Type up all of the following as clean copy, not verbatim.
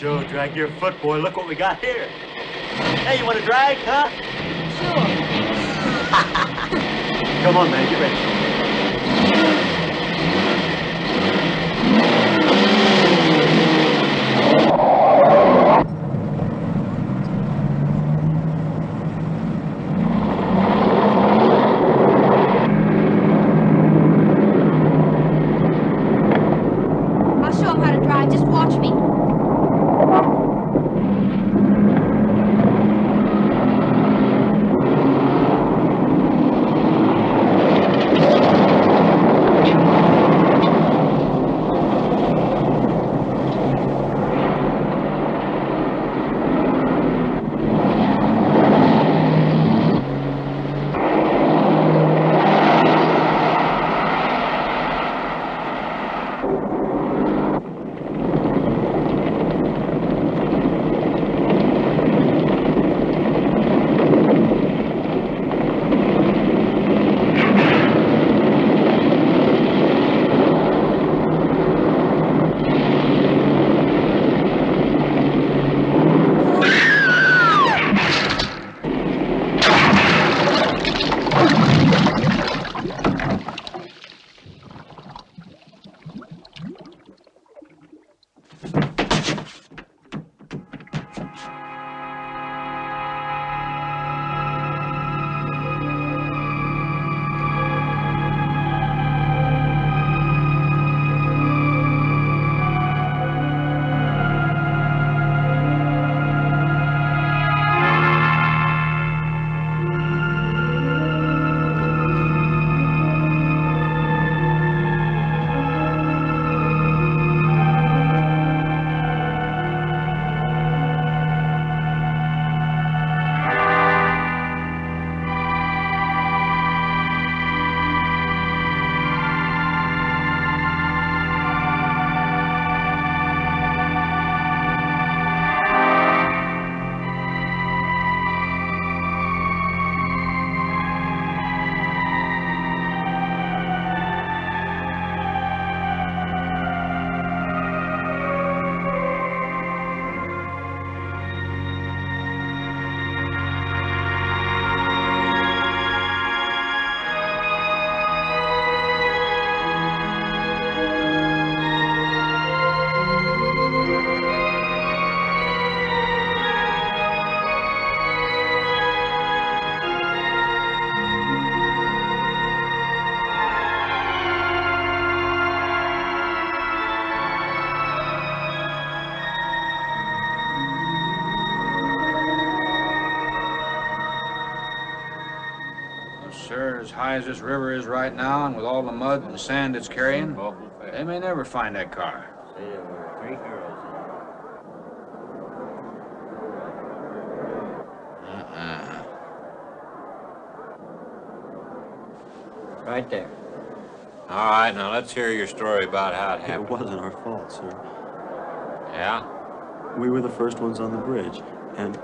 sure, drag your foot, boy. Look what we got here. Hey, you want to drag, huh? Sure. Come on, man, get ready. Just watch me. Sir, as high as this river is right now, and with all the mud and sand it's carrying, they may never find that car. Right there. All right, now let's hear your story about how it happened. It wasn't our fault, sir. Yeah? We were the first ones on the bridge, and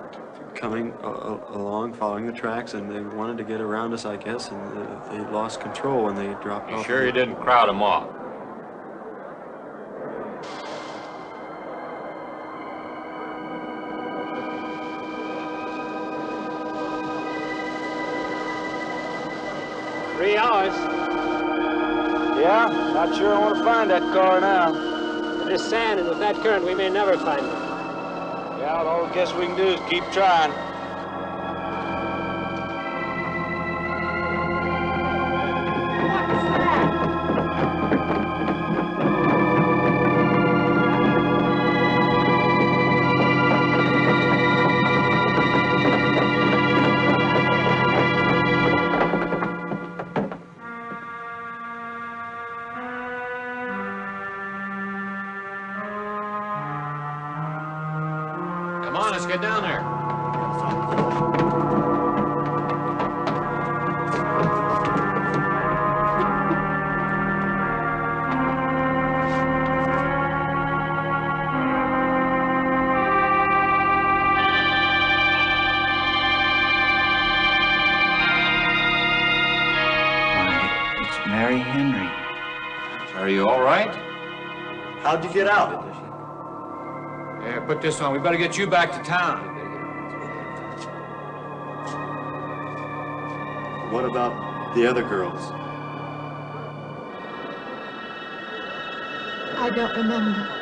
coming along, following the tracks, and they wanted to get around us, I guess, and they lost control and they dropped off. You sure you didn't crowd them off? Three hours. Yeah, not sure I want to find that car now. With this sand and with that current, we may never find it. Yeah, all I guess we can do is keep trying. Come on, let's get down there. It's Mary Henry. Are you all right? How'd you get out? Yeah, put this on. We better get you back to town. What about the other girls? I don't remember.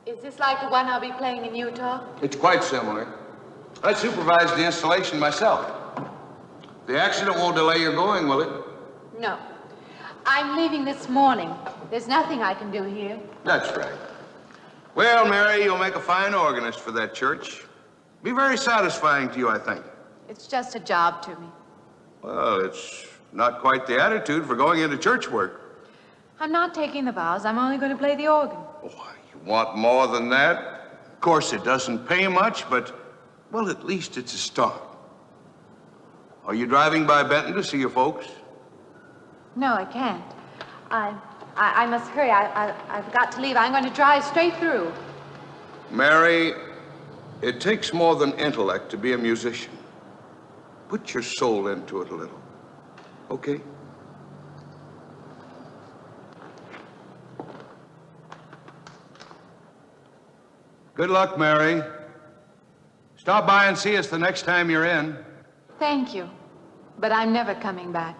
Is this like the one I'll be playing in Utah? It's quite similar. I supervised the installation myself. The accident won't delay your going, will it? No. I'm leaving this morning. There's nothing I can do here. That's right. Well, Mary, you'll make a fine organist for that church. Be very satisfying to you, I think. It's just a job to me. Well, it's not quite the attitude for going into church work. I'm not taking the vows. I'm only going to play the organ. Oh, you want more than that? Of course, it doesn't pay much, but, well, at least it's a start. Are you driving by Benton to see your folks? No, I can't. I must hurry. I've got to leave. I'm going to drive straight through. Mary, it takes more than intellect to be a musician. Put your soul into it a little, okay? Good luck, Mary. Stop by and see us the next time you're in. Thank you. But I'm never coming back.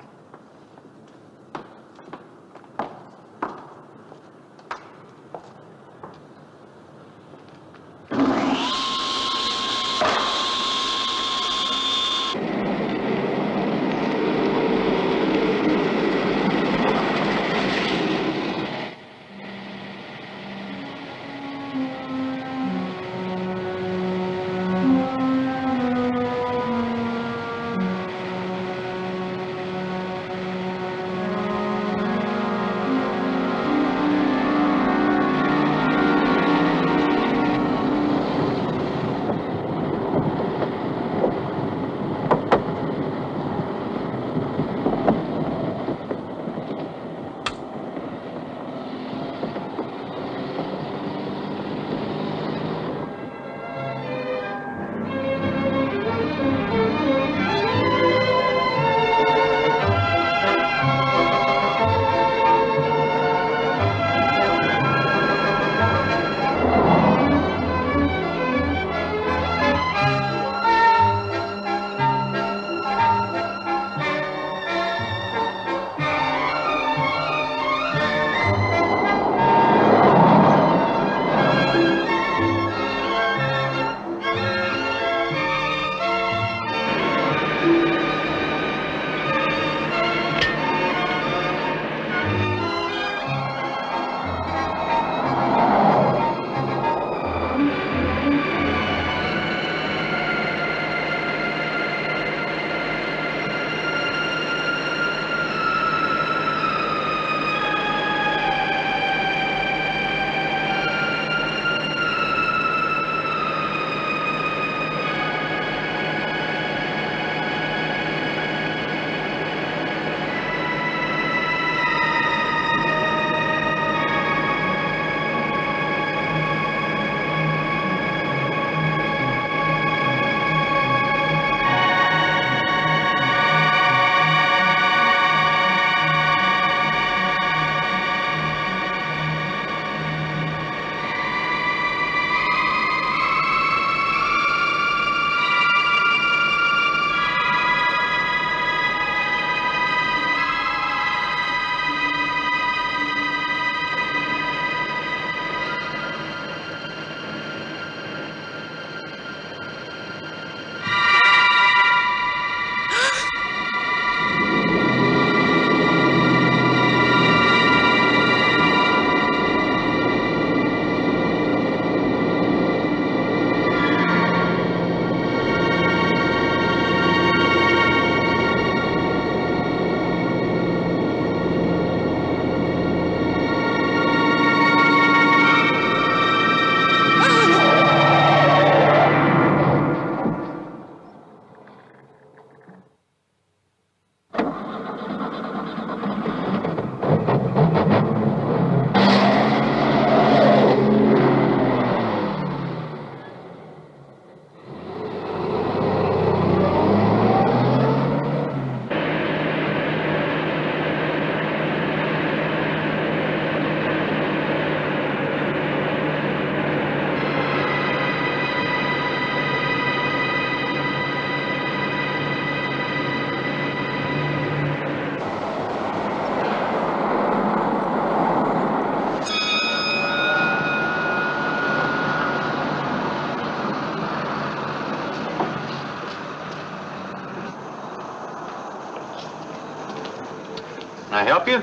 Can I help you?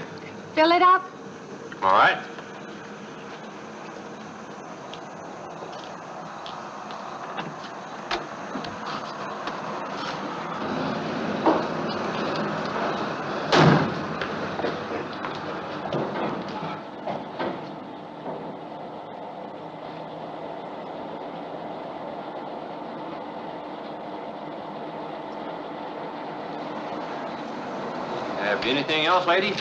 Fill it up. All right. Have anything else, lady?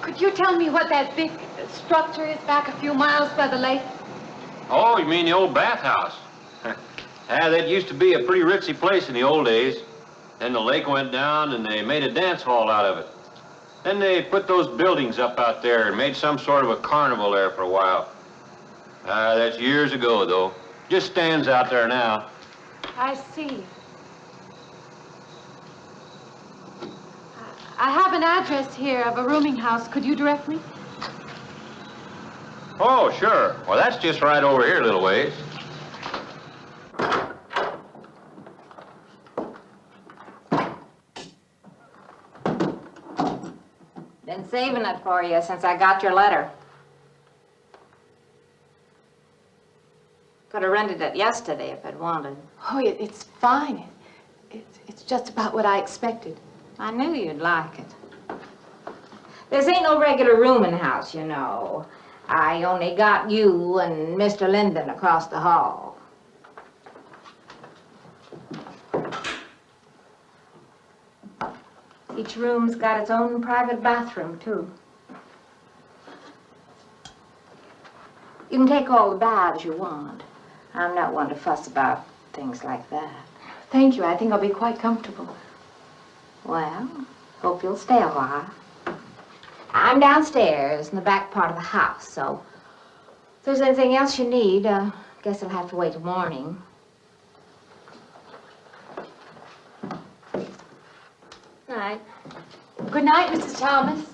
Could you tell me what that big structure is back a few miles by the lake? Oh, you mean the old bathhouse? Yeah, that used to be a pretty ritzy place in the old days. Then the lake went down and they made a dance hall out of it. Then they put those buildings up out there and made some sort of a carnival there for a while. That's years ago, though. Just stands out there now. I see. I have an address here of a rooming house. Could you direct me? Oh, sure. Well, that's just right over here a little ways. Been saving it for you since I got your letter. Could have rented it yesterday if I'd wanted. Oh, it's fine. It's just about what I expected. I knew you'd like it. This ain't no regular rooming house, you know. I only got you and Mr. Linden across the hall. Each room's got its own private bathroom, too. You can take all the baths you want. I'm not one to fuss about things like that. Thank you. I think I'll be quite comfortable. Well, hope you'll stay a while. I'm downstairs in the back part of the house, so if there's anything else you need, guess I'll have to wait till morning. Night. Good night, Mrs. Thomas.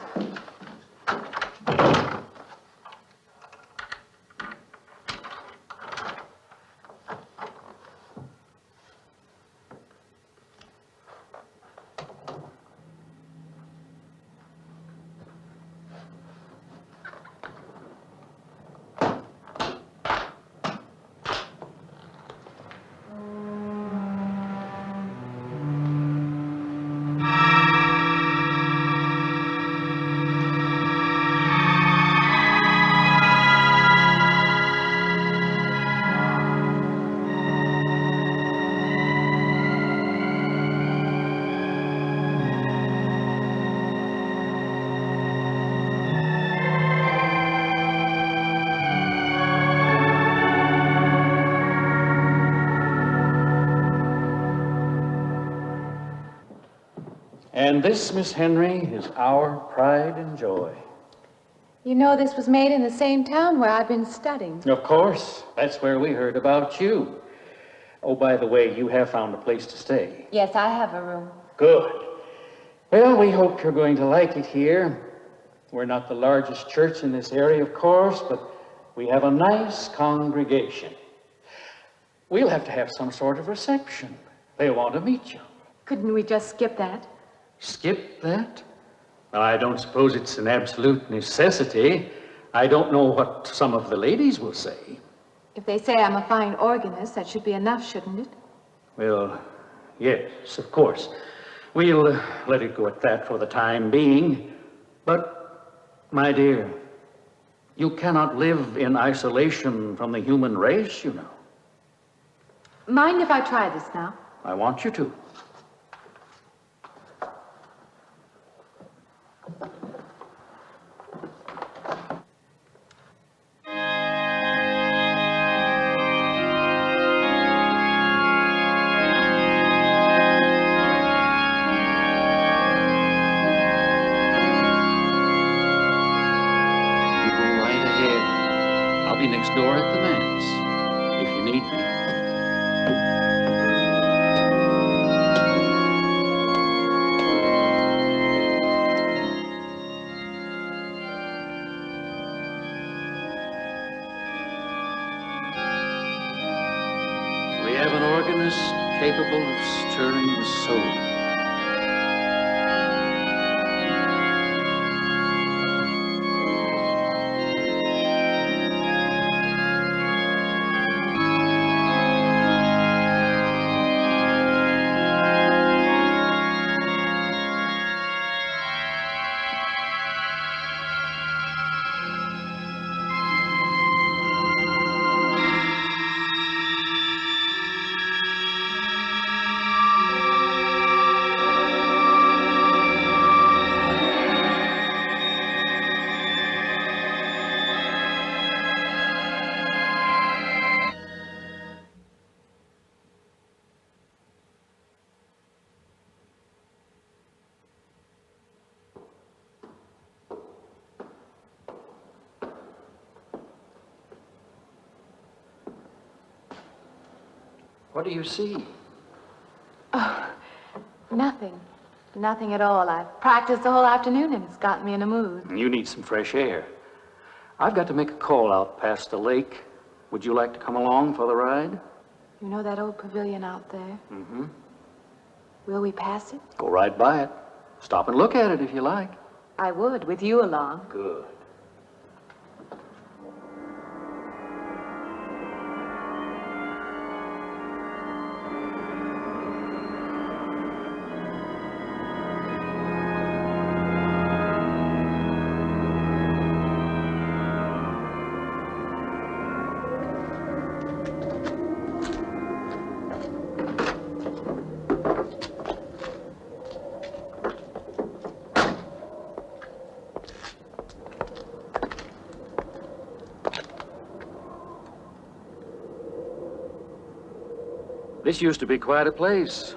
And this, Miss Henry, is our pride and joy. You know this was made in the same town where I've been studying. Of course, that's where we heard about you. Oh, by the way, you have found a place to stay. Yes, I have a room. Good. Well, we hope you're going to like it here. We're not the largest church in this area, of course, but we have a nice congregation. We'll have to have some sort of reception. They'll want to meet you. Couldn't we just skip that? Skip that? Well, I don't suppose it's an absolute necessity. I don't know what some of the ladies will say. If they say I'm a fine organist, that should be enough, shouldn't it? Well, yes, of course. We'll let it go at that for the time being. But, my dear, you cannot live in isolation from the human race, you know. Mind if I try this now? I want you to. Next door at the manse, if you need me. We have an organist capable of stirring the soul. What do you see? Oh, nothing. Nothing at all. I've practiced the whole afternoon and it's gotten me in a mood. You need some fresh air. I've got to make a call out past the lake. Would you like to come along for the ride? You know that old pavilion out there? Mm-hmm. Will we pass it? Go right by it. Stop and look at it if you like. I would, with you along. Good. This used to be quite a place.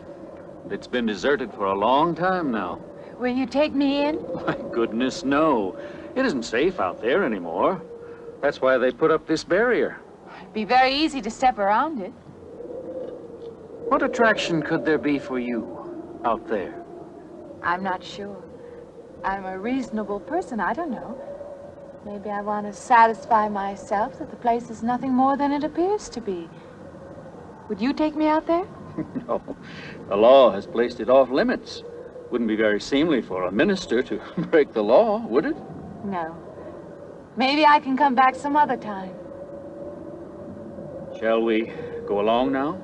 It's been deserted for a long time now. Will you take me in? My goodness, no. It isn't safe out there anymore. That's why they put up this barrier. It'd be very easy to step around it. What attraction could there be for you out there? I'm not sure. I'm a reasonable person. I don't know. Maybe I want to satisfy myself that the place is nothing more than it appears to be. Would you take me out there? No. The law has placed it off limits. Wouldn't be very seemly for a minister to break the law, would it? No. Maybe I can come back some other time. Shall we go along now?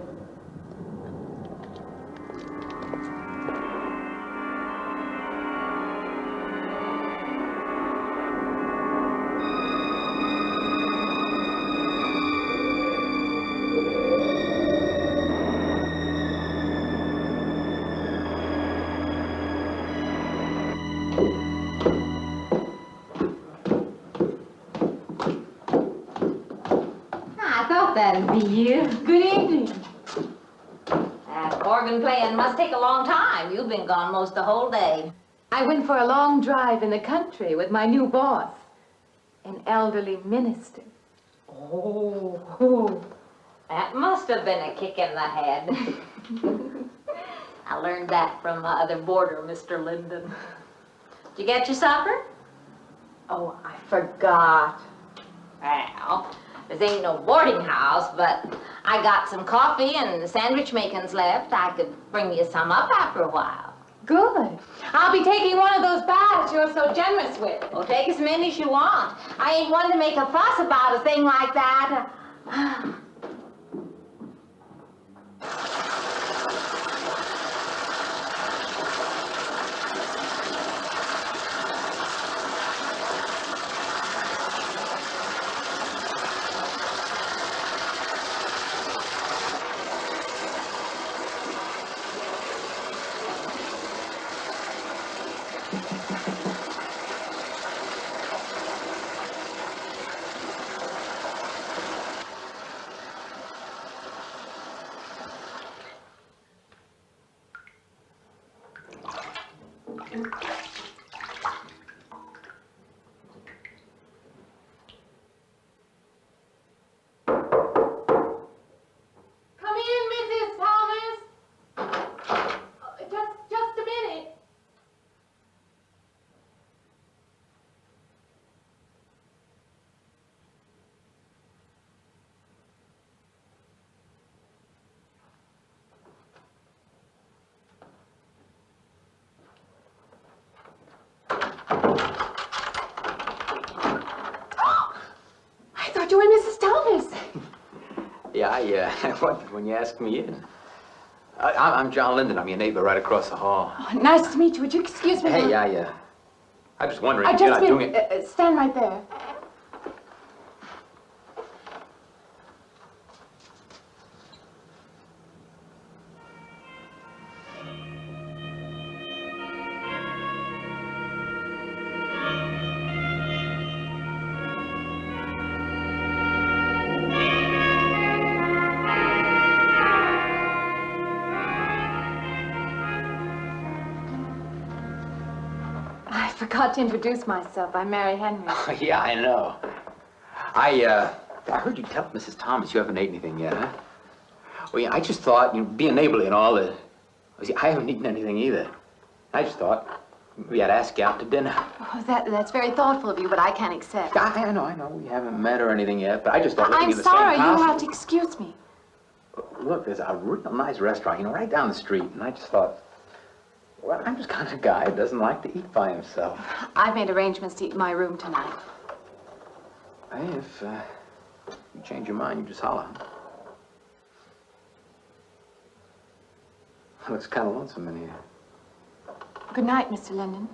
That'd be you. Good evening. That organ playing must take a long time. You've been gone most the whole day. I went for a long drive in the country with my new boss, an elderly minister. Oh, that must have been a kick in the head. I learned that from my other boarder, Mr. Linden. Did you get your supper? Oh, I forgot. Well, this ain't no boarding house, but I got some coffee and sandwich makings left. I could bring you some up after a while. Good. I'll be taking one of those baths you're so generous with. Well, take as many as you want. I ain't one to make a fuss about a thing like that. You and Mrs. Thomas. Yeah, I wondered when you asked me in. I'm John Linden. I'm your neighbor right across the hall. Oh, nice to meet you. Would you excuse me? Hey, I was just wondering if you're not doing it. Stand right there. I forgot to introduce myself. I'm Mary Henry. Oh, yeah, I know. I heard you tell Mrs. Thomas you haven't ate anything yet, huh? Well, yeah, I just thought, you know, being neighborly and all, see, I haven't eaten anything either. I just thought maybe I'd ask you out to dinner. Oh, that's very thoughtful of you, but I can't accept. I know. We haven't met or anything yet, but I just thought... I'm in the sorry, same house, you'll have to excuse me. Look, there's a real nice restaurant, you know, right down the street, and I just thought, well, I'm just kind of a guy who doesn't like to eat by himself. I've made arrangements to eat in my room tonight. Hey, if you change your mind, you just holler. Looks kind of lonesome in here. Good night, Mr. Linden.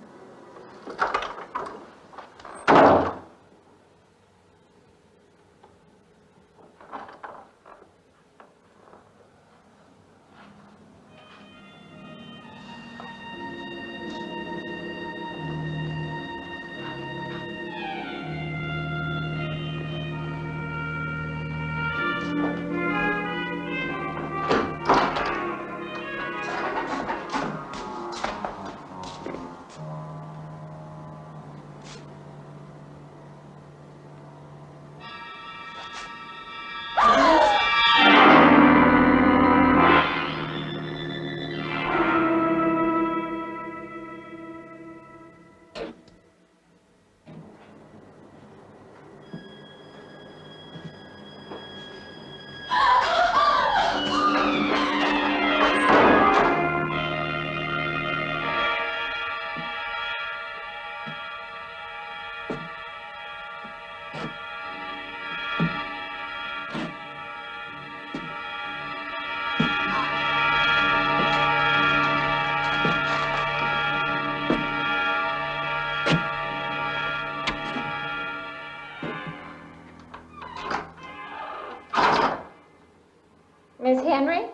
Miss Henry?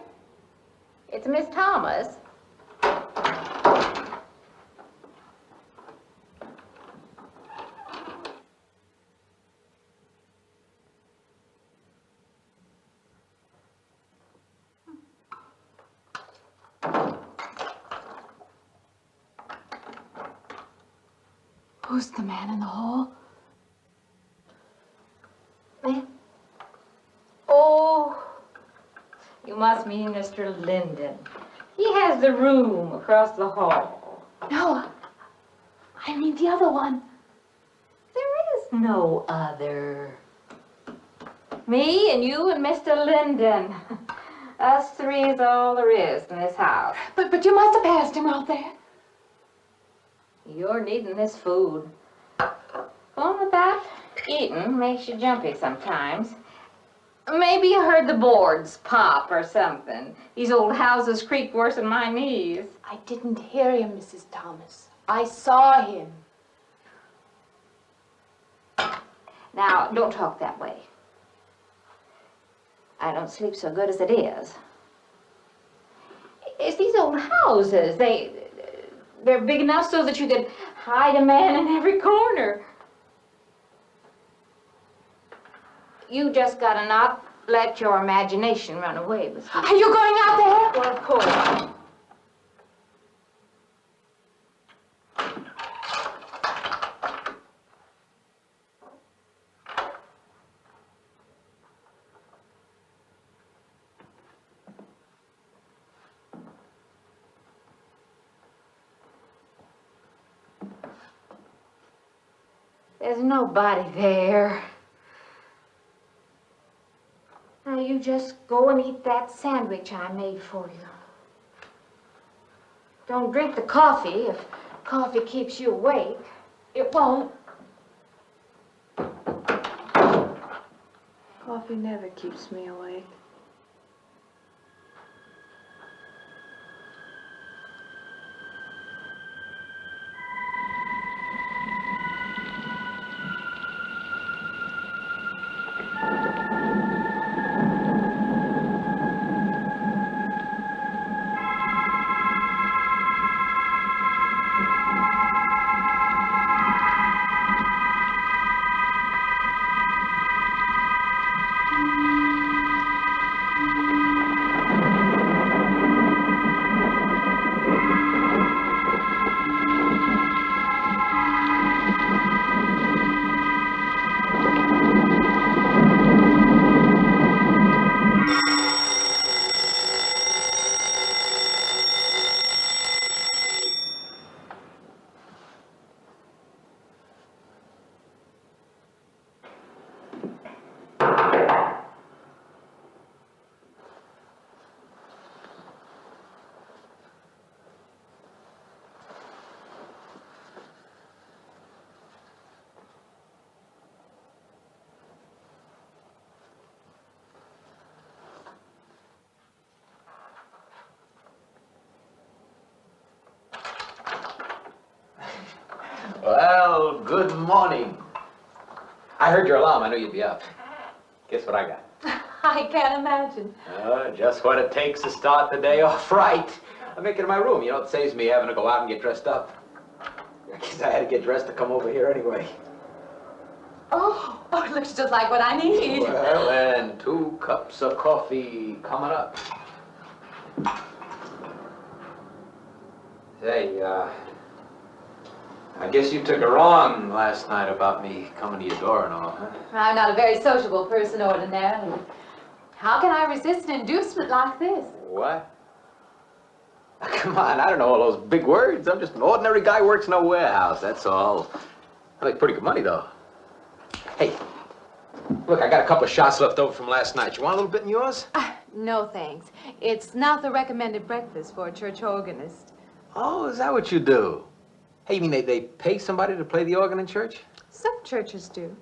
It's Miss Thomas. Who's the man in the hall? Oh, you must mean Mr. Linden. He has the room across the hall. No, I mean the other one. There is no other. Me and you and Mr. Linden. Us three is all there is in this house. But you must have passed him out there. You're needing this food. Going without eating makes you jumpy sometimes. Maybe you heard the boards pop or something. These old houses creak worse than my knees. I didn't hear him, Mrs. Thomas. I saw him. Now, don't talk that way. I don't sleep so good as it is. It's these old houses. They're big enough so that you could hide a man in every corner. You just gotta not let your imagination run away with you. Are you going out there? Well, of course. There's nobody there. Now you just go and eat that sandwich I made for you. Don't drink the coffee if coffee keeps you awake. It won't. Coffee never keeps me awake. Well, good morning. I heard your alarm. I knew you'd be up. Guess what I got? I can't imagine. Just what it takes to start the day off right. I make it in my room. You know, it saves me having to go out and get dressed up. I guess I had to get dressed to come over here anyway. Oh, it looks just like what I need. Well, and 2 cups of coffee coming up. Say, I guess you took her on last night about me coming to your door and all, huh? I'm not a very sociable person ordinarily. How can I resist an inducement like this? What? Come on, I don't know all those big words. I'm just an ordinary guy who works in a warehouse, that's all. I make pretty good money, though. Hey, look, I got a couple of shots left over from last night. You want a little bit in yours? No, thanks. It's not the recommended breakfast for a church organist. Oh, is that what you do? Hey, you mean they pay somebody to play the organ in church? Some churches do.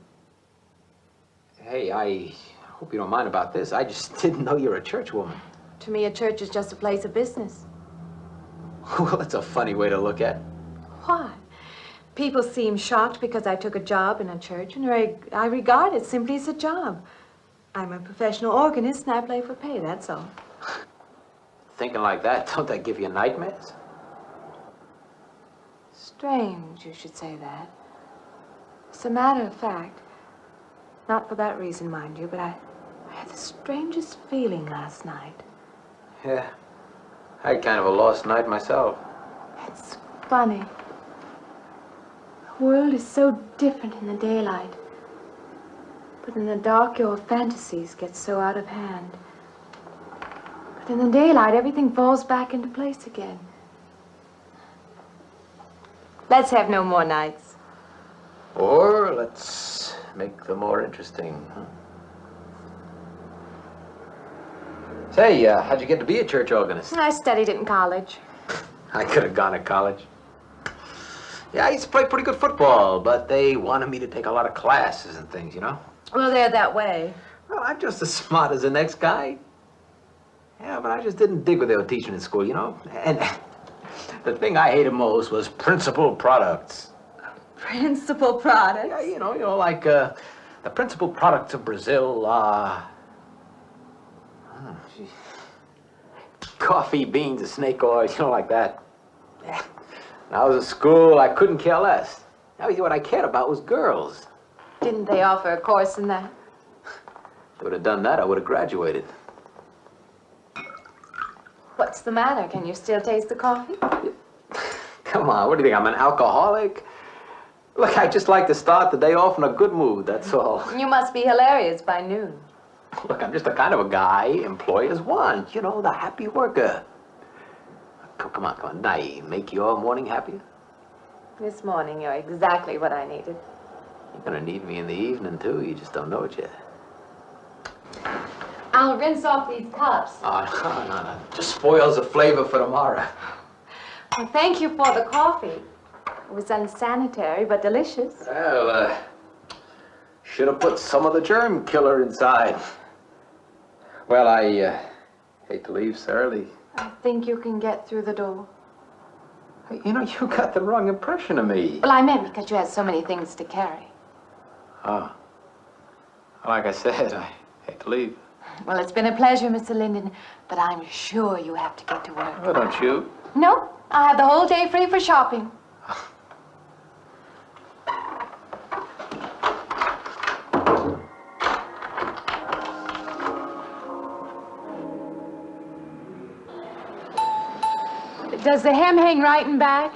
Hey, I hope you don't mind about this. I just didn't know you're a church woman. To me, a church is just a place of business. Well, that's a funny way to look at it. Why? People seem shocked because I took a job in a church, and I regard it simply as a job. I'm a professional organist, and I play for pay, that's all. Thinking like that, don't that give you nightmares? Strange you should say that. As a matter of fact, not for that reason, mind you, but I had the strangest feeling last night. Yeah, I had kind of a lost night myself. It's funny. The world is so different in the daylight. But in the dark, your fantasies get so out of hand. But in the daylight, everything falls back into place again. Let's have no more nights. Or let's make them more interesting, huh? Say, how'd you get to be a church organist? I studied it in college. I could have gone to college. Yeah, I used to play pretty good football, but they wanted me to take a lot of classes and things, you know? Well, they're that way. Well, I'm just as smart as the next guy. Yeah, but I just didn't dig what they were teaching in school, you know? And the thing I hated most was principal products. Principal products? Yeah, you know, like the principal products of Brazil are... coffee, beans, and snake oil, you know, like that. Yeah. When I was at school, I couldn't care less. Now, what I cared about was girls. Didn't they offer a course in that? If they would have done that, I would have graduated. What's the matter? Can you still taste the coffee? Come on, what do you think, I'm an alcoholic? Look, I just like to start the day off in a good mood, that's all. You must be hilarious by noon. Look, I'm just the kind of a guy employers want, you know, the happy worker. Come on, now, make your morning happier? This morning, you're exactly what I needed. You're gonna need me in the evening, too. You just don't know it yet. I'll rinse off these cups. Oh, no. Just spoils the flavor for tomorrow. Well, thank you for the coffee. It was unsanitary, but delicious. Well, should have put some of the germ killer inside. Well, I hate to leave so early. I think you can get through the door. Hey, you know, you got the wrong impression of me. Well, I meant because you had so many things to carry. Oh. Like I said, I hate to leave. Well, it's been a pleasure, Mr. Linden, but I'm sure you have to get to work. Well, don't you? No, I have the whole day free for shopping. Does the hem hang right and back?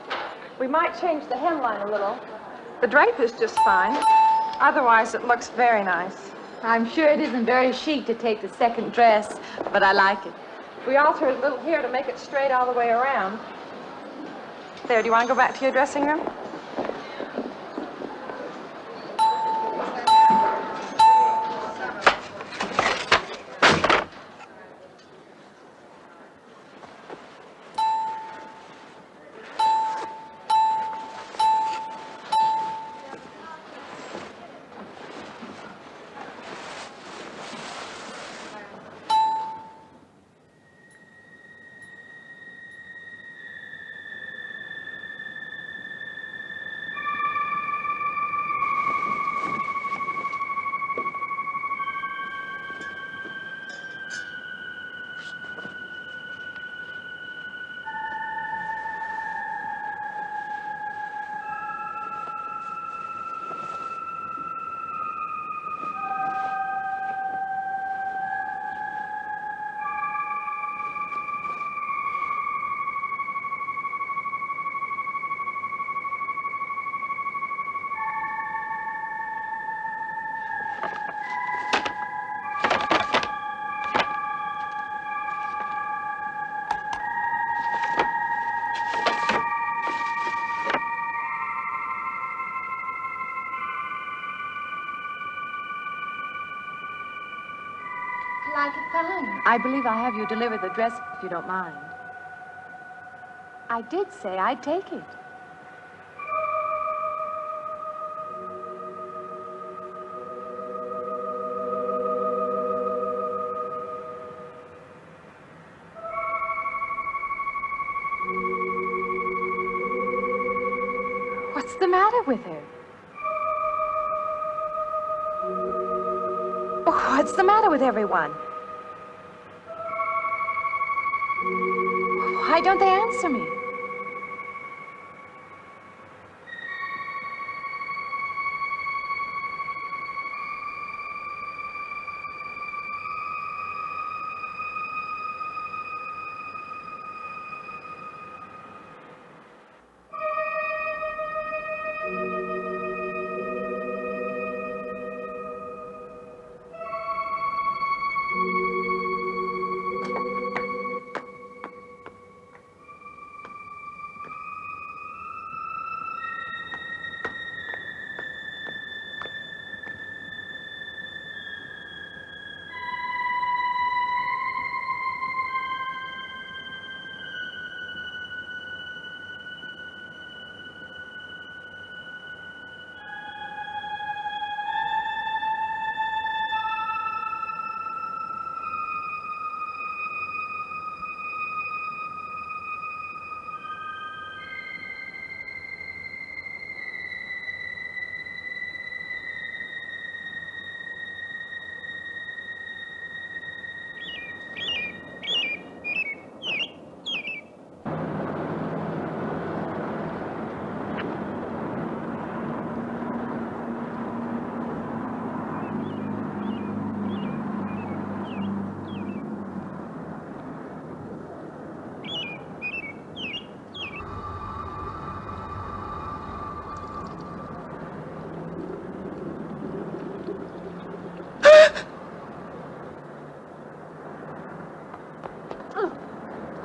We might change the hemline a little. The drape is just fine. Otherwise, it looks very nice. I'm sure it isn't very chic to take the second dress, but I like it. We altered a little here to make it straight all the way around. There, do you want to go back to your dressing room? like it fine. I believe I'll have you deliver the dress if you don't mind. I did say I'd take it. What's the matter with her? What's the matter with everyone? Why don't they answer me?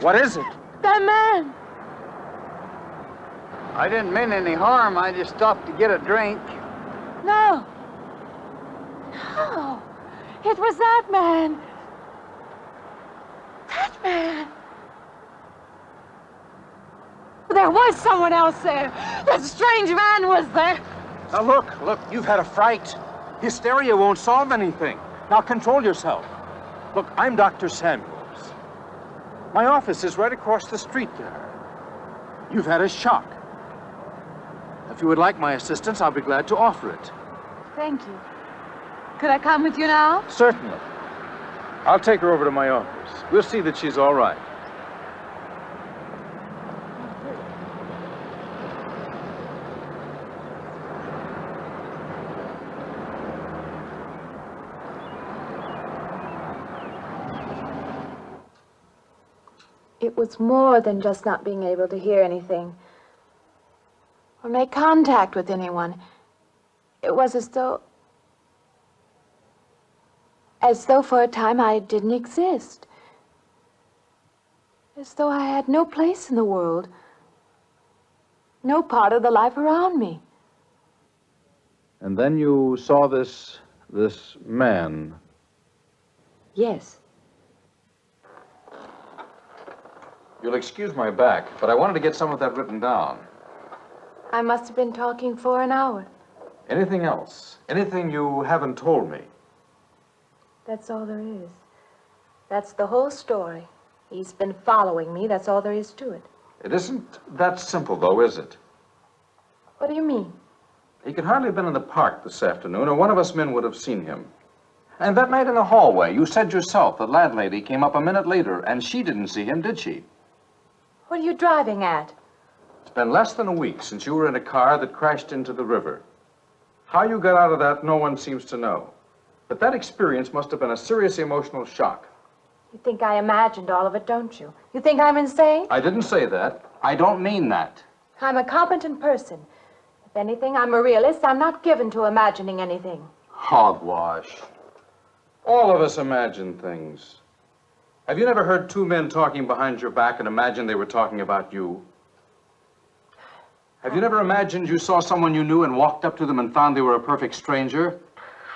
What is it? That man! I didn't mean any harm. I just stopped to get a drink. No. No. It was that man. That man. There was someone else there. That strange man was there. Now look, you've had a fright. Hysteria won't solve anything. Now control yourself. Look, I'm Dr. Samuels. My office is right across the street there. You've had a shock. If you would like my assistance, I'll be glad to offer it. Thank you. Could I come with you now? Certainly. I'll take her over to my office. We'll see that she's all right. It was more than just not being able to hear anything or make contact with anyone. It was as though for a time I didn't exist. As though I had no place in the world, no part of the life around me. And then you saw this man. Yes. You'll excuse my back, but I wanted to get some of that written down. I must have been talking for an hour. Anything else? Anything you haven't told me? That's all there is. That's the whole story. He's been following me. That's all there is to it. It isn't that simple, though, is it? What do you mean? He could hardly have been in the park this afternoon, or one of us men would have seen him. And that night in the hallway, you said yourself the landlady came up a minute later, and she didn't see him, did she? What are you driving at? It's been less than a week since you were in a car that crashed into the river. How you got out of that, no one seems to know. But that experience must have been a serious emotional shock. You think I imagined all of it, don't you? You think I'm insane? I didn't say that. I don't mean that. I'm a competent person. If anything, I'm a realist. I'm not given to imagining anything. Hogwash. All of us imagine things. Have you never heard two men talking behind your back and imagined they were talking about you? Have you never imagined you saw someone you knew and walked up to them and found they were a perfect stranger?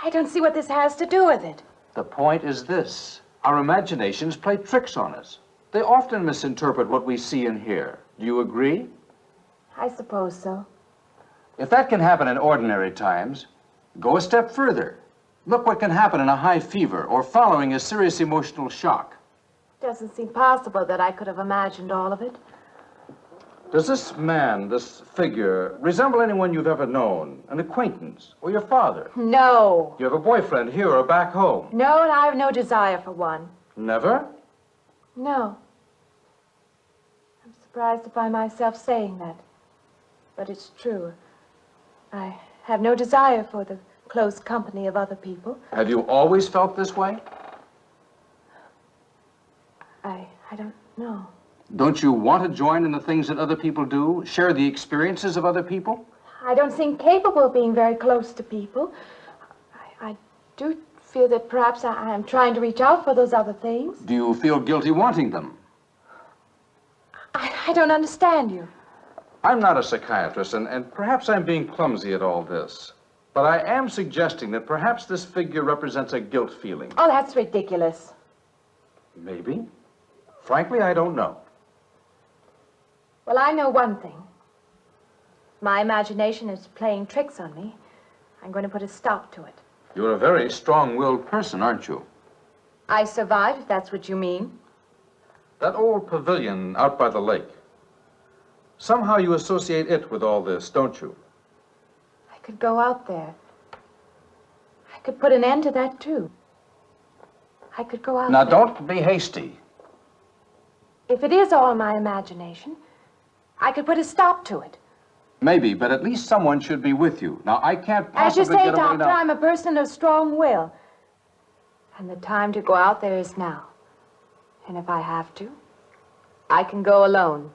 I don't see what this has to do with it. The point is this. Our imaginations play tricks on us. They often misinterpret what we see and hear. Do you agree? I suppose so. If that can happen in ordinary times, go a step further. Look what can happen in a high fever or following a serious emotional shock. Doesn't seem possible that I could have imagined all of it. Does this man, this figure, resemble anyone you've ever known? An acquaintance? Or your father? No. You have a boyfriend here or back home? No, and I have no desire for one. Never? No. I'm surprised to find myself saying that. But it's true. I have no desire for the close company of other people. Have you always felt this way? I don't know. Don't you want to join in the things that other people do? Share the experiences of other people? I don't seem capable of being very close to people. I do feel that perhaps I am trying to reach out for those other things. Do you feel guilty wanting them? I don't understand you. I'm not a psychiatrist, and perhaps I'm being clumsy at all this. But I am suggesting that perhaps this figure represents a guilt feeling. Oh, that's ridiculous. Maybe. Frankly, I don't know. Well, I know one thing. My imagination is playing tricks on me. I'm going to put a stop to it. You're a very strong-willed person, aren't you? I survived, if that's what you mean. That old pavilion out by the lake. Somehow you associate it with all this, don't you? I could go out there. I could put an end to that, too. I could go out Now, there. don't be hasty. If it is all my imagination, I could put a stop to it. Maybe, but at least someone should be with you. Now, I can't As you possibly say, get away Doctor, now. I'm a person of strong will. And the time to go out there is now. And if I have to, I can go alone.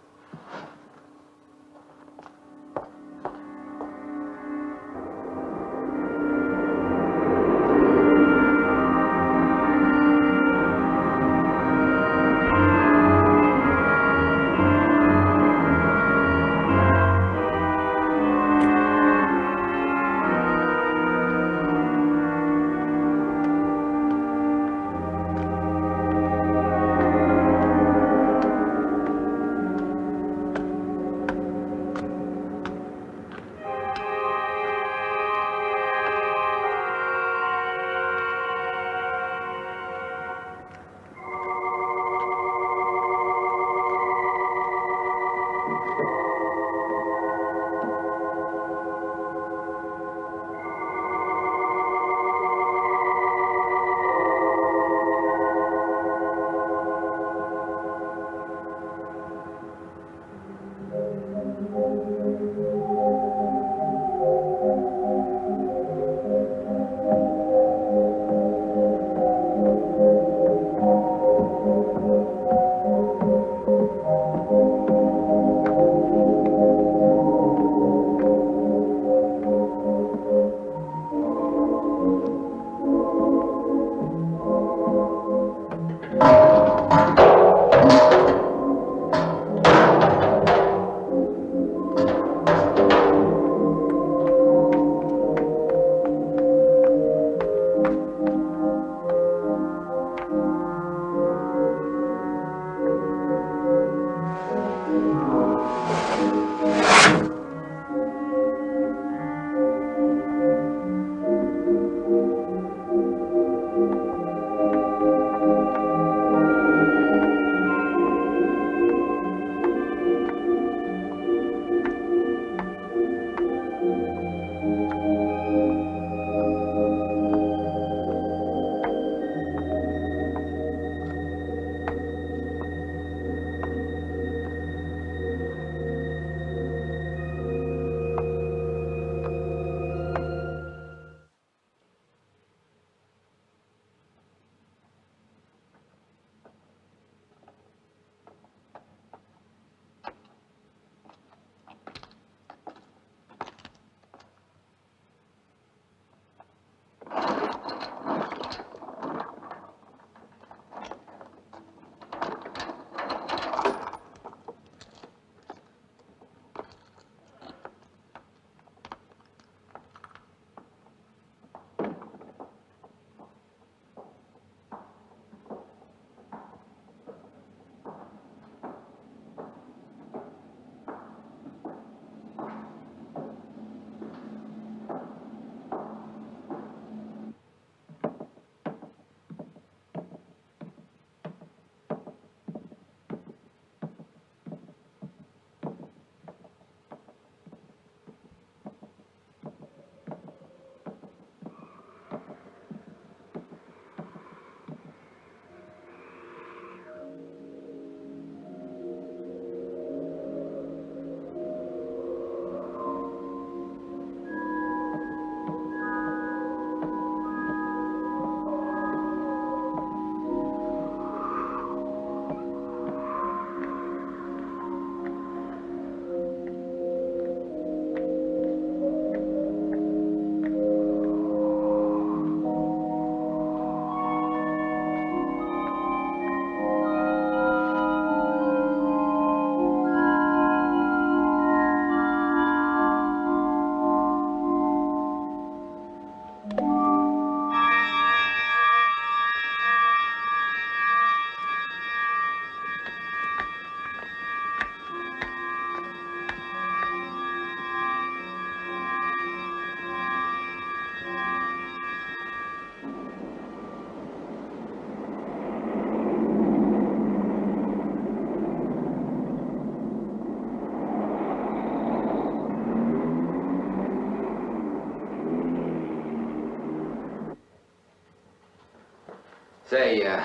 Say, I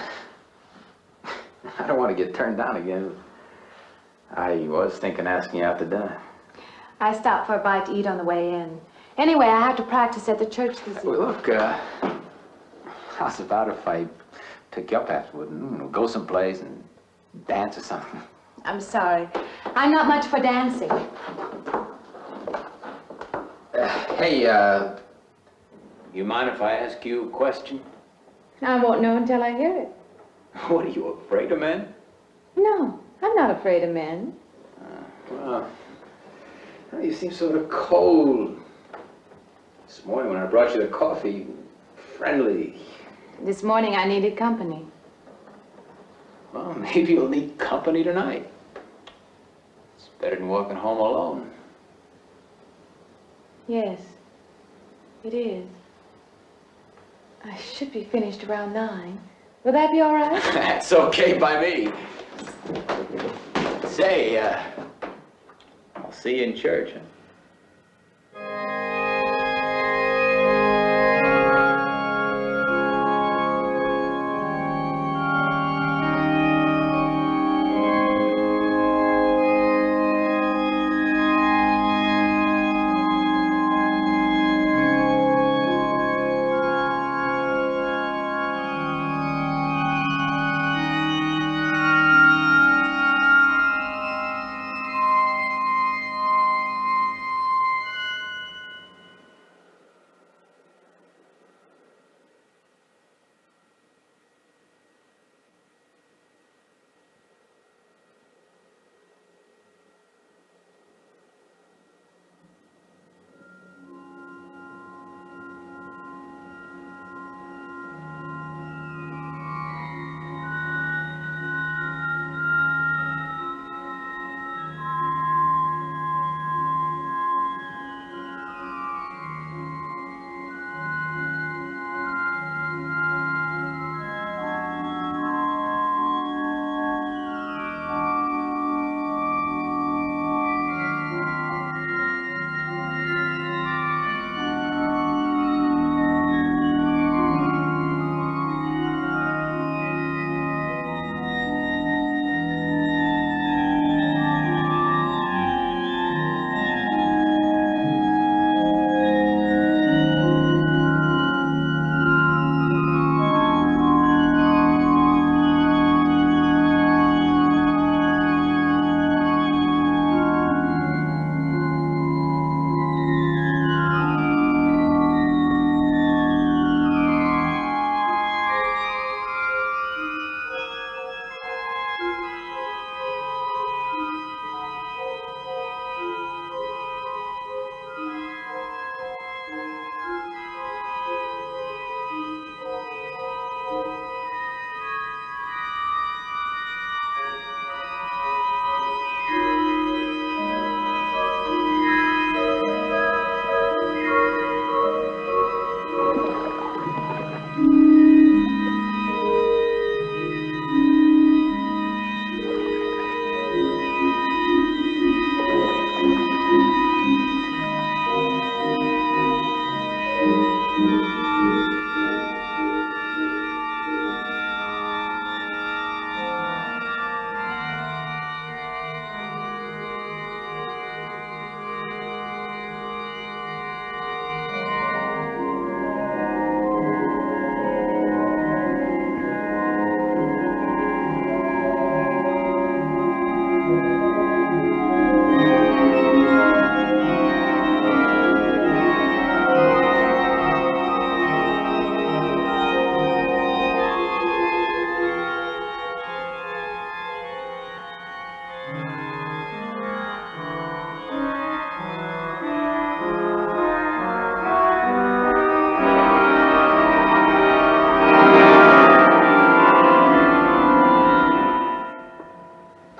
don't want to get turned down again. I was thinking asking you out to dinner. I stopped for a bite to eat on the way in. Anyway, I have to practice at the church this evening. Well, look, how's about if I took you up afterward and go someplace and dance or something? I'm sorry. I'm not much for dancing. Hey, you mind if I ask you a question? I won't know until I hear it. What, are you afraid of men? No, I'm not afraid of men. Well, you seem sort of cold. This morning when I brought you the coffee, friendly. This morning I needed company. Well, maybe you'll need company tonight. It's better than walking home alone. Yes, it is. I should be finished around 9. Will that be all right? That's okay by me. Say, I'll see you in church, huh?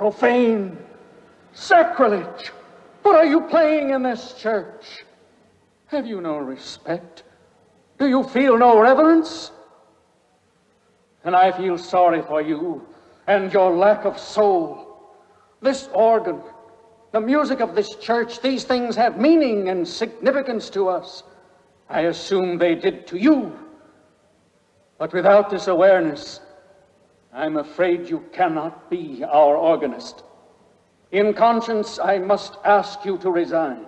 Profane, sacrilege. What are you playing in this church? Have you no respect? Do you feel no reverence? And I feel sorry for you and your lack of soul. This organ, the music of this church, these things have meaning and significance to us. I assume they did to you. But without this awareness, I'm afraid you cannot be our organist. In conscience, I must ask you to resign.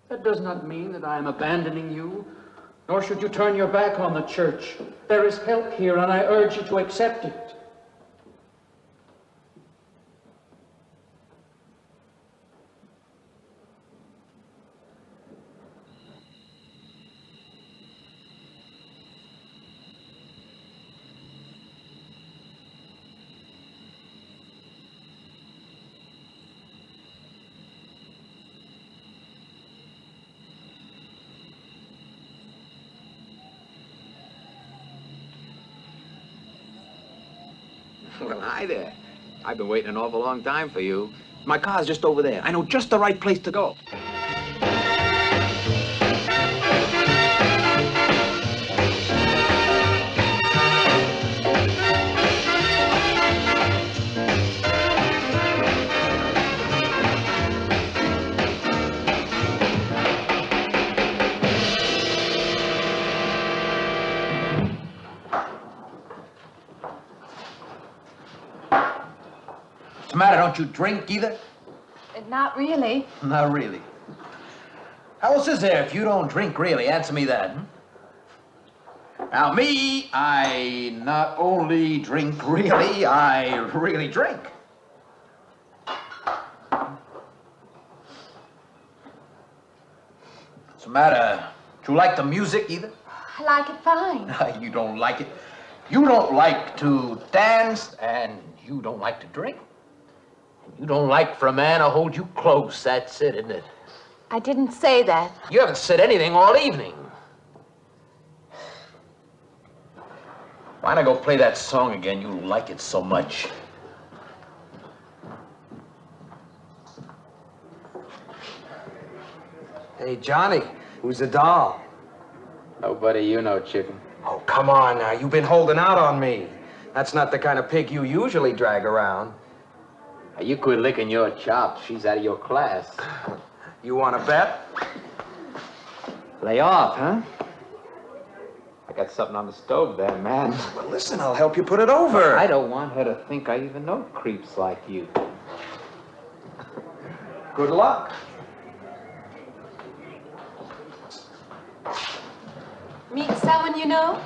That does not mean that I am abandoning you, nor should you turn your back on the church. There is help here, and I urge you to accept it. Well, hi there. I've been waiting an awful long time for you. My car's just over there. I know just the right place to go. What's the matter? Don't you drink either? Not really. Not really. How else is there if you don't drink really? Answer me that. Now, me, I not only drink really, I really drink. What's the matter? Do you like the music either? I like it fine. You don't like it. You don't like to dance, and you don't like to drink. You don't like for a man to hold you close. That's it, isn't it? I didn't say that. You haven't said anything all evening. Why not go play that song again? You like it so much. Hey, Johnny, who's the doll? Nobody you know, chicken. Oh, come on now. You've been holding out on me. That's not the kind of pig you usually drag around. You quit licking your chops. She's out of your class. You want to bet? Lay off, huh? I got something on the stove there, man. Well, listen, I'll help you put it over. I don't want her to think I even know creeps like you. Good luck. Meet someone you know?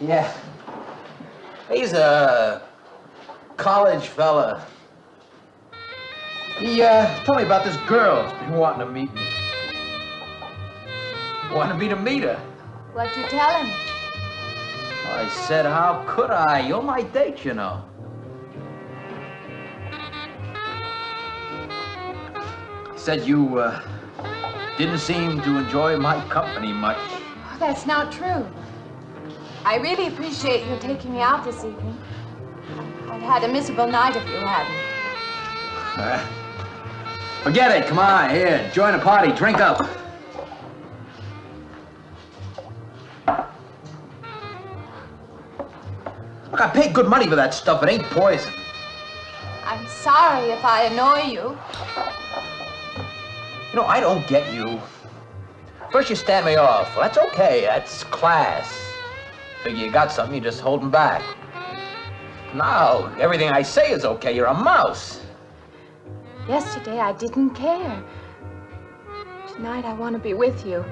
Yeah. He's a college fella. He told me about this girl who's been wanting to meet me. Wanted me to meet her. What'd you tell him? I said, how could I? You're my date, you know. He said you didn't seem to enjoy my company much. Oh, that's not true. I really appreciate your taking me out this evening. I'd had a miserable night if you hadn't. Forget it. Come on, here. Join the party. Drink up. Look, I paid good money for that stuff. It ain't poison. I'm sorry if I annoy you. You know, I don't get you. First you stand me off. Well, that's okay. That's class. Figure you got something, you just hold 'em back. Now, everything I say is okay. You're a mouse. Yesterday I didn't care. Tonight I want to be with you.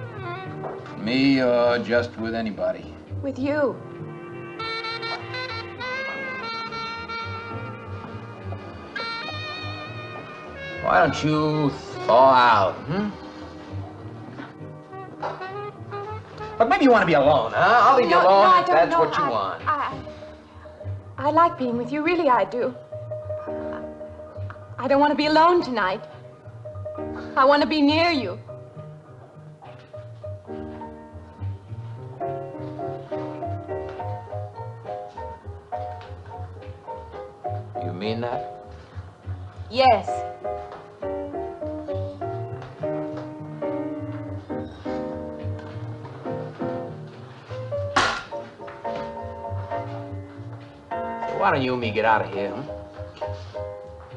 Me or just with anybody? With you. Why don't you thaw out, But maybe you want to be alone, huh? I'll leave you alone no, if that's know. what you want. I like being with you, really I do. I don't want to be alone tonight. I want to be near you. You mean that? Yes. So why don't you and me get out of here, huh?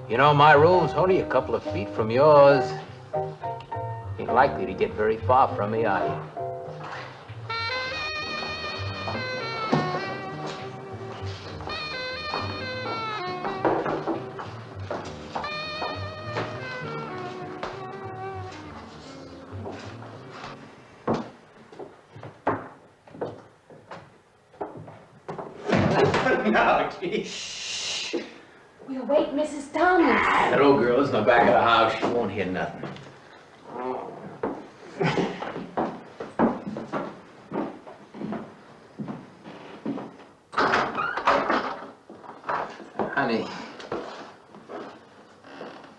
You know, my room's only a couple of feet from yours. Ain't likely to get very far from me, are you? No, geez. We'll wake Mrs. Thomas. That old girl is in the back of the house. She won't hear nothing. Honey,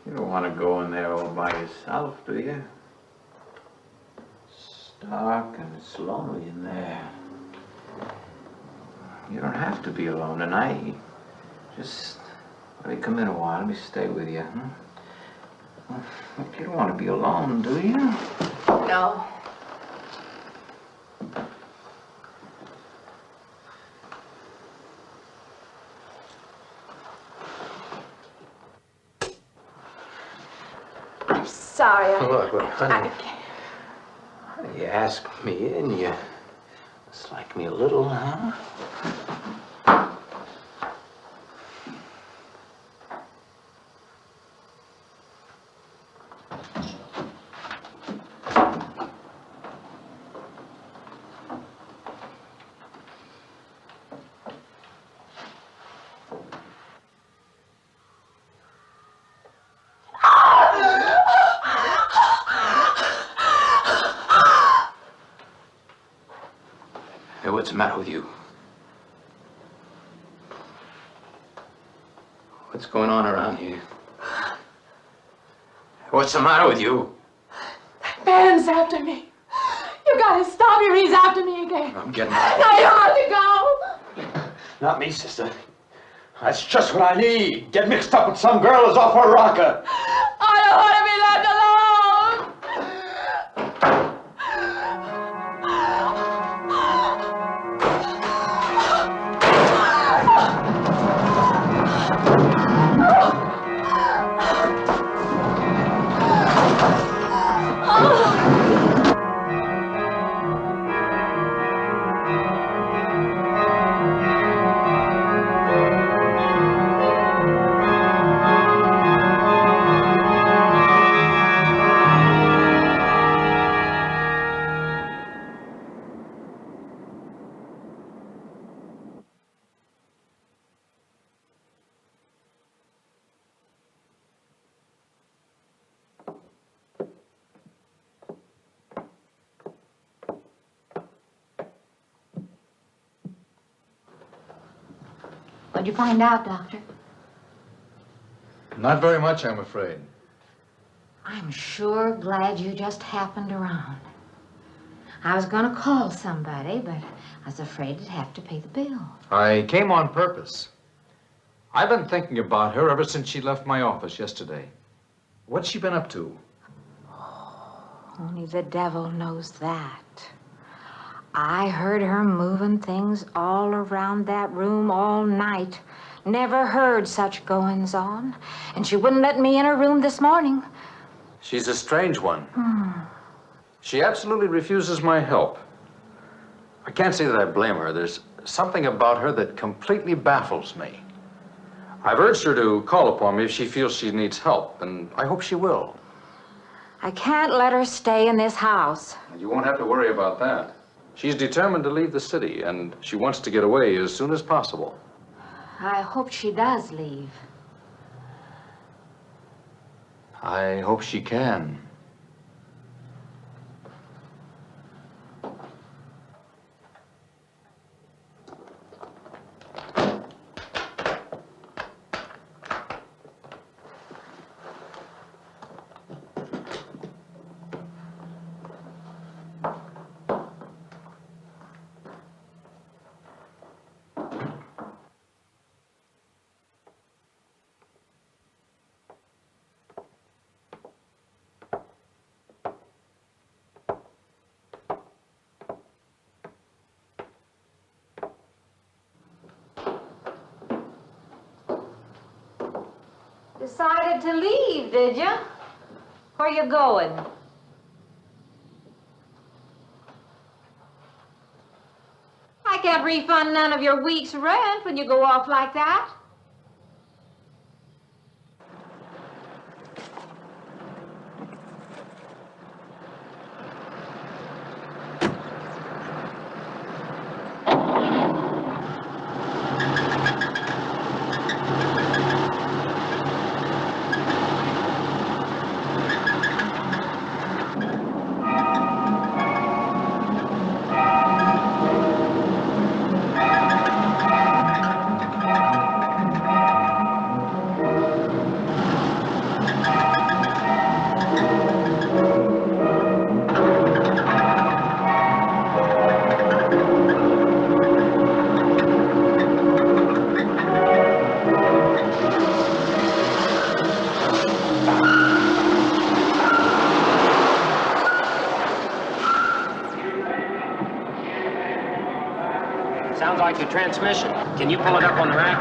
you don't want to go in there all by yourself, do you? It's dark and it's lonely in there. You don't have to be alone tonight. Just let me come in a while. Let me stay with you, huh? You don't want to be alone, do you? No. I'm sorry. Look, honey. You asked me in, you dislike me a little, huh? Hey, what's the matter with you? What's going on around here? What's the matter with you? Man's after me. You gotta stop him. He's after me again. I'm getting out. Now you have to go. Not me, sister. That's just what I need. Get mixed up with some girl who's off her rocker. I don't want to be left alone. What'd you find out, Doctor? Not very much, I'm afraid. I'm sure glad you just happened around. I was gonna call somebody, but I was afraid I'd have to pay the bill. I came on purpose. I've been thinking about her ever since she left my office yesterday. What's she been up to? Only the devil knows that. I heard her moving things all around that room all night. Never heard such goings on. And she wouldn't let me in her room this morning. She's a strange one. She absolutely refuses my help. I can't say that I blame her. There's something about her that completely baffles me. I've urged her to call upon me if she feels she needs help, and I hope she will. I can't let her stay in this house. You won't have to worry about that. She's determined to leave the city, and she wants to get away as soon as possible. I hope she does leave. I hope she can. Decided to leave, did you? Where you going? I can't refund none of your week's rent when you go off like that. Sounds like your transmission. Can you pull it up on the rack?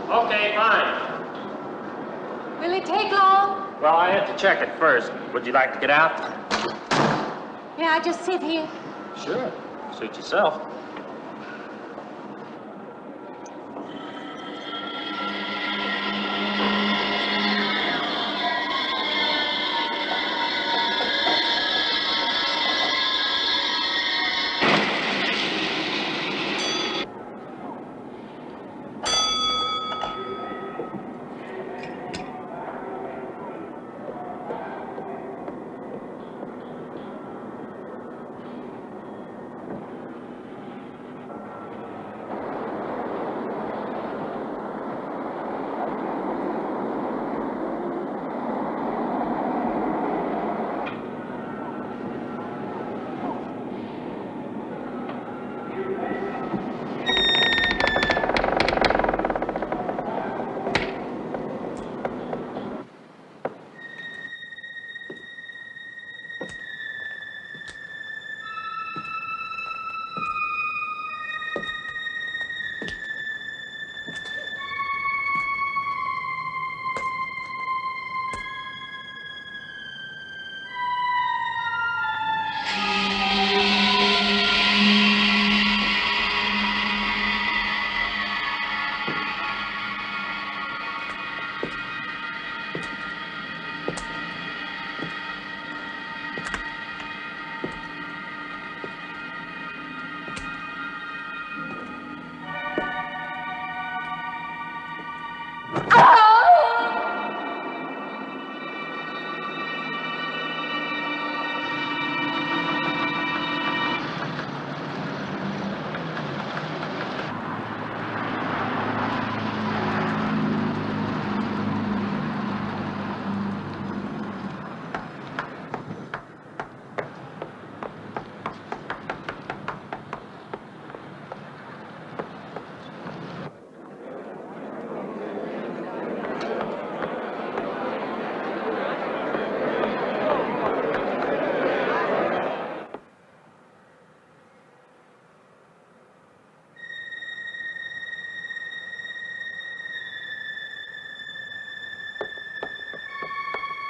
Okay, fine. Will it take long? Well, I have to check it first. Would you like to get out? Yeah, I just sit here. Sure. Suit yourself.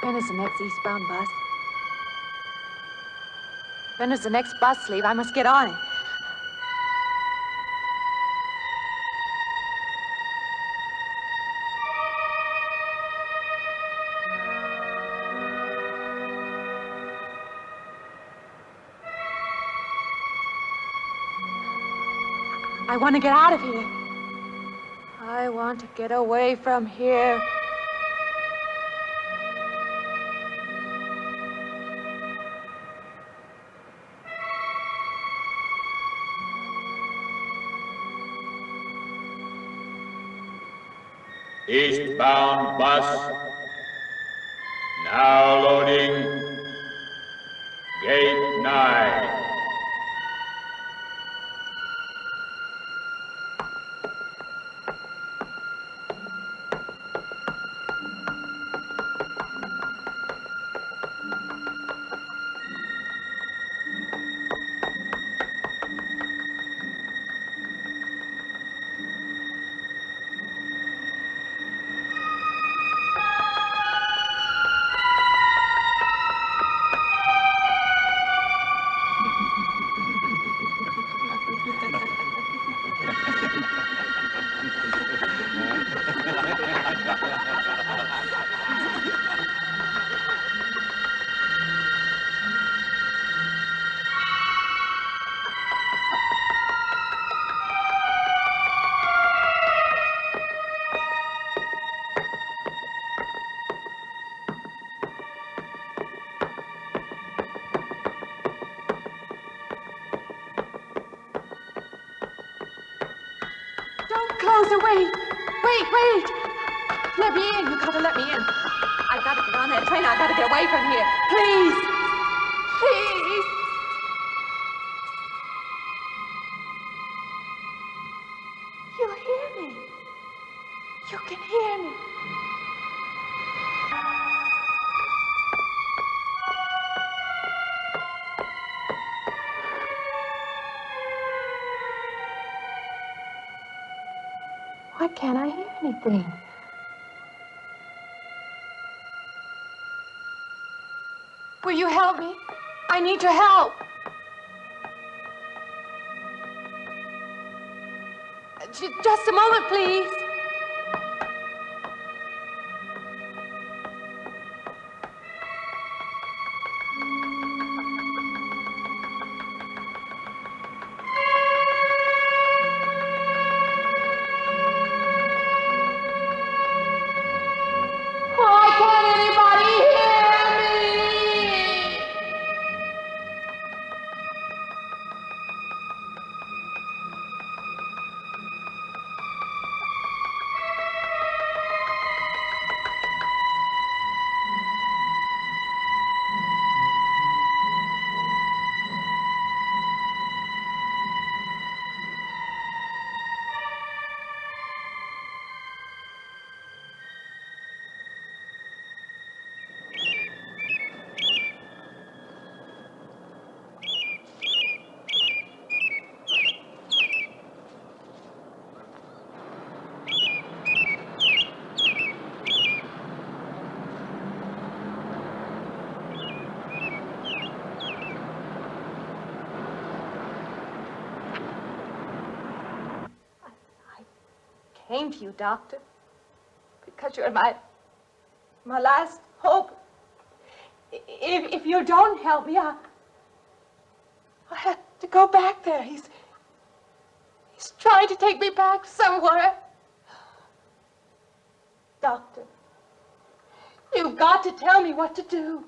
When is the next eastbound bus? When does the next bus leave? I must get on it. I want to get out of here. I want to get away from here. Eastbound bus. Now loading. Gate 9. Walter, wait. Wait. Let me in. You gotta let me in. I gotta get on that train. I gotta get away from here. Please. Please. You hear me. You can hear me. Why can't I hear anything? Will you help me? I need your help. Just a moment, please. Why can't anybody hear me? Came to you, Doctor, because you're my last hope. If you don't help me, I have to go back there. He's trying to take me back somewhere. Doctor, you've got to tell me what to do.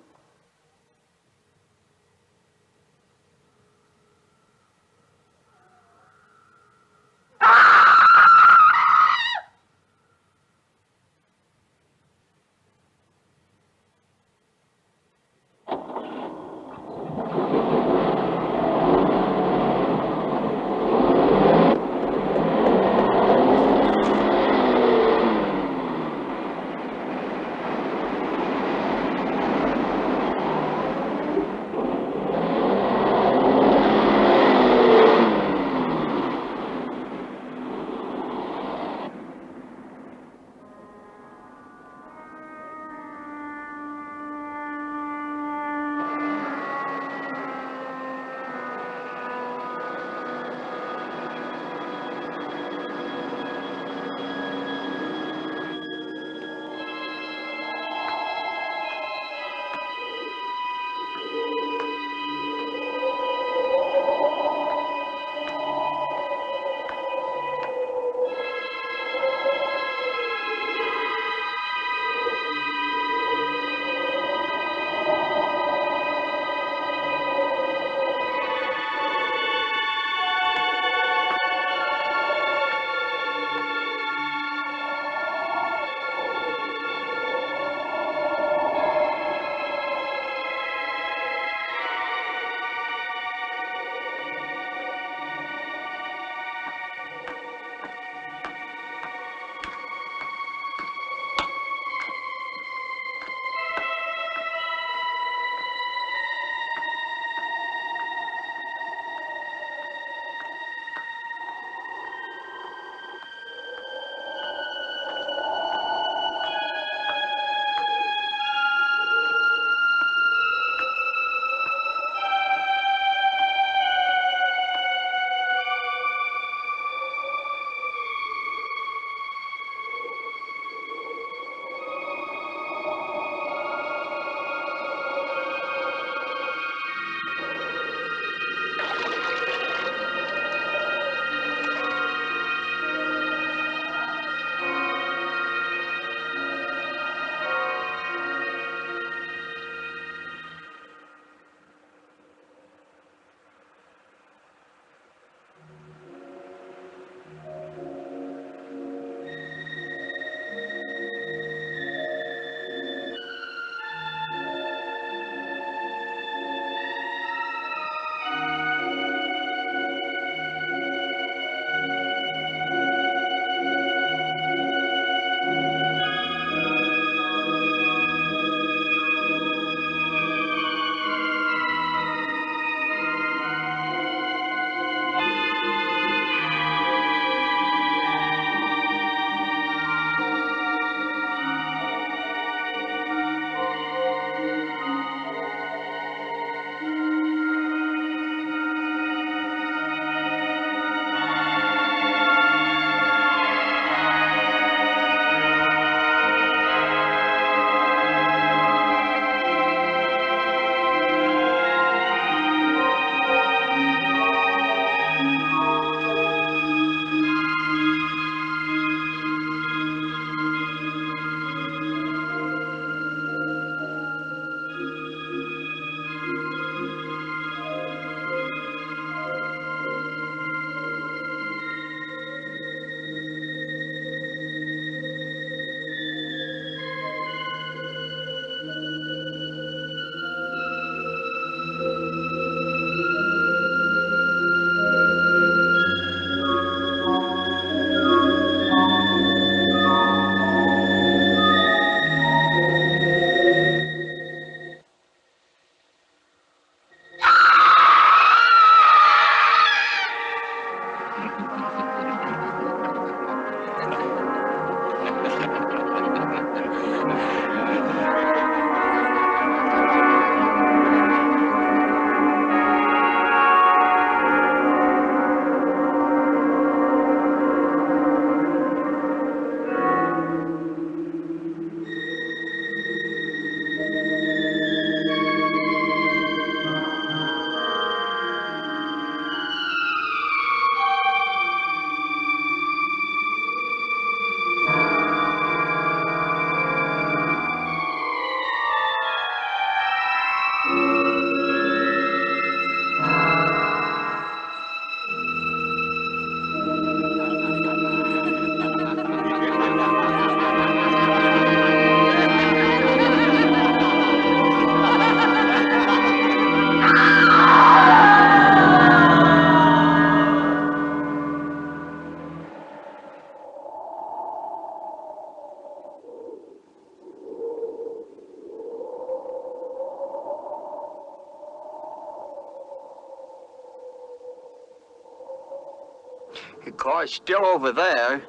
The car's still over there,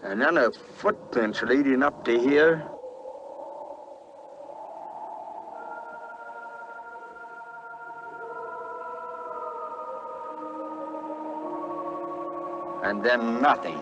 and then the footprints leading up to here. And then nothing.